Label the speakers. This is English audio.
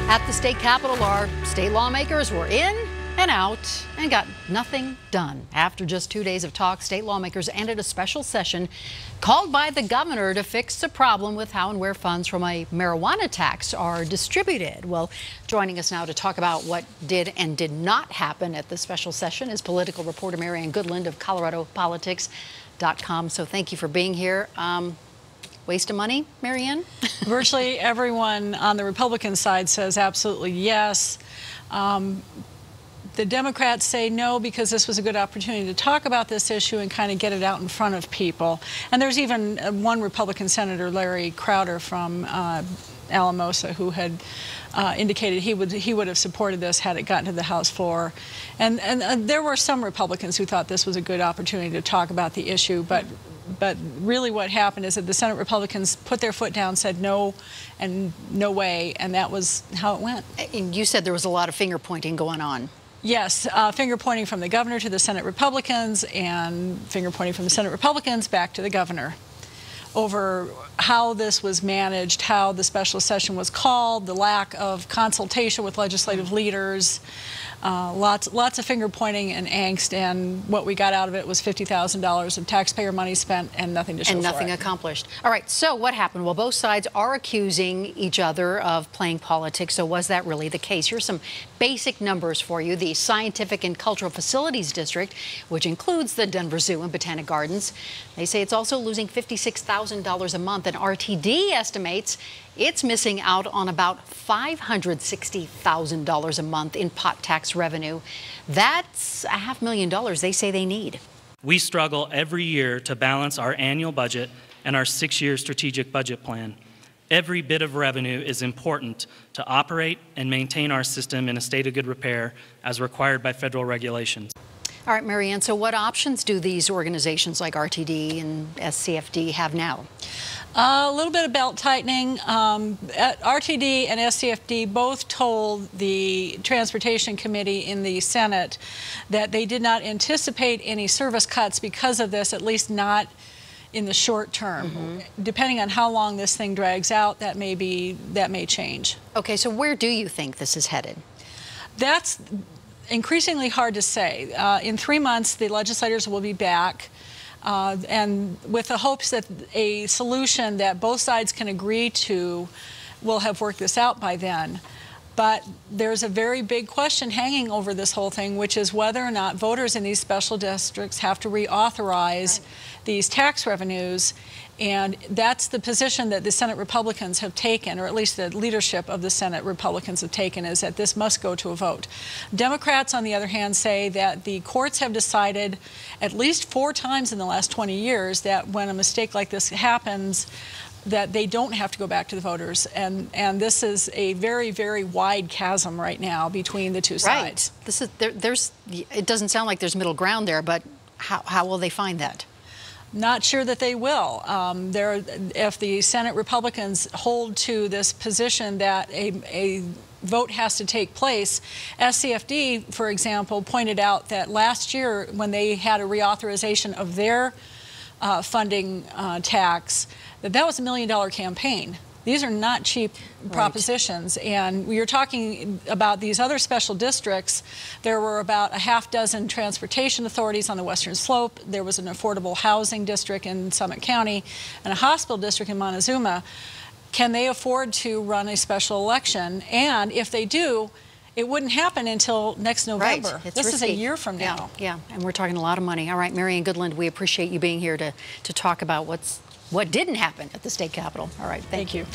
Speaker 1: At the state capitol, our state lawmakers were in and out and got nothing done. After just 2 days of talk, state lawmakers ended a special session called by the governor to fix the problem with how and where funds from a marijuana tax are distributed. Well, joining us now to talk about what did and did not happen at the special session is political reporter Marianne Goodland of ColoradoPolitics.com. So thank you for being here. Waste of money, Marianne?
Speaker 2: Virtually everyone on the Republican side says absolutely yes. The Democrats say no because this was a good opportunity to talk about this issue and kind of get it out in front of people. And there's even one Republican Senator, Larry Crowder from Alamosa, who had indicated he would have supported this had it gotten to the House floor. And there were some Republicans who thought this was a good opportunity to talk about the issue, but really what happened is that the Senate Republicans put their foot down, said no and no way, and that was how it went.
Speaker 1: And you said there was a lot of finger pointing going on.
Speaker 2: Yes, finger pointing from the governor to the Senate Republicans and finger pointing from the Senate Republicans back to the governor over how this was managed, how the special session was called, the lack of consultation with legislative leaders. Lots of finger pointing and angst, and what we got out of it was $50,000 of taxpayer money spent and nothing to show for it.
Speaker 1: And nothing accomplished. All right, so what happened? Well, both sides are accusing each other of playing politics, so was that really the case? Here's some basic numbers for you. The Scientific and Cultural Facilities District, which includes the Denver Zoo and Botanic Gardens, they say it's also losing $56,000 a month, and RTD estimates it's missing out on about $560,000 a month in pot tax revenue. That's $500,000 they say they need.
Speaker 3: We struggle every year to balance our annual budget and our 6-year strategic budget plan. Every bit of revenue is important to operate and maintain our system in a state of good repair as required by federal regulations.
Speaker 1: All right, Marianne, so what options do these organizations like RTD and SCFD have now?
Speaker 2: A little bit of belt tightening. RTD and SCFD both told the Transportation Committee in the Senate that they did not anticipate any service cuts because of this, at least not in the short term. Depending on how long this thing drags out, that may change.
Speaker 1: Okay, so where do you think this is headed?
Speaker 2: That's increasingly hard to say. In 3 months, the legislators will be back. And with the hopes that a solution that both sides can agree to will have worked this out by then. But there's a very big question hanging over this whole thing, which is whether or not voters in these special districts have to reauthorize these tax revenues. And that's the position that the Senate Republicans have taken, or at least the leadership of the Senate Republicans have taken, is that this must go to a vote. Democrats, on the other hand, say that the courts have decided at least 4 times in the last 20 years that when a mistake like this happens, that they don't have to go back to the voters. And this is a very, very wide chasm right now between the two sides.
Speaker 1: Right. This is, it doesn't sound like there's middle ground there, but how will they find that?
Speaker 2: Not sure that they will. If the Senate Republicans hold to this position that a vote has to take place, SCFD, for example, pointed out that last year when they had a reauthorization of their funding tax, that was $1 million campaign. These are not cheap propositions, and we are talking about these other special districts. There were about a half dozen transportation authorities on the western slope. There was an affordable housing district in Summit County and a hospital district in Montezuma. Can they afford to run a special election? And if they do, it wouldn't happen until next November.
Speaker 1: Right.
Speaker 2: This is a year from now.
Speaker 1: Yeah, and we're talking a lot of money. All right, Marianne Goodland, we appreciate you being here to talk about what didn't happen at the state capitol. All right, thank you.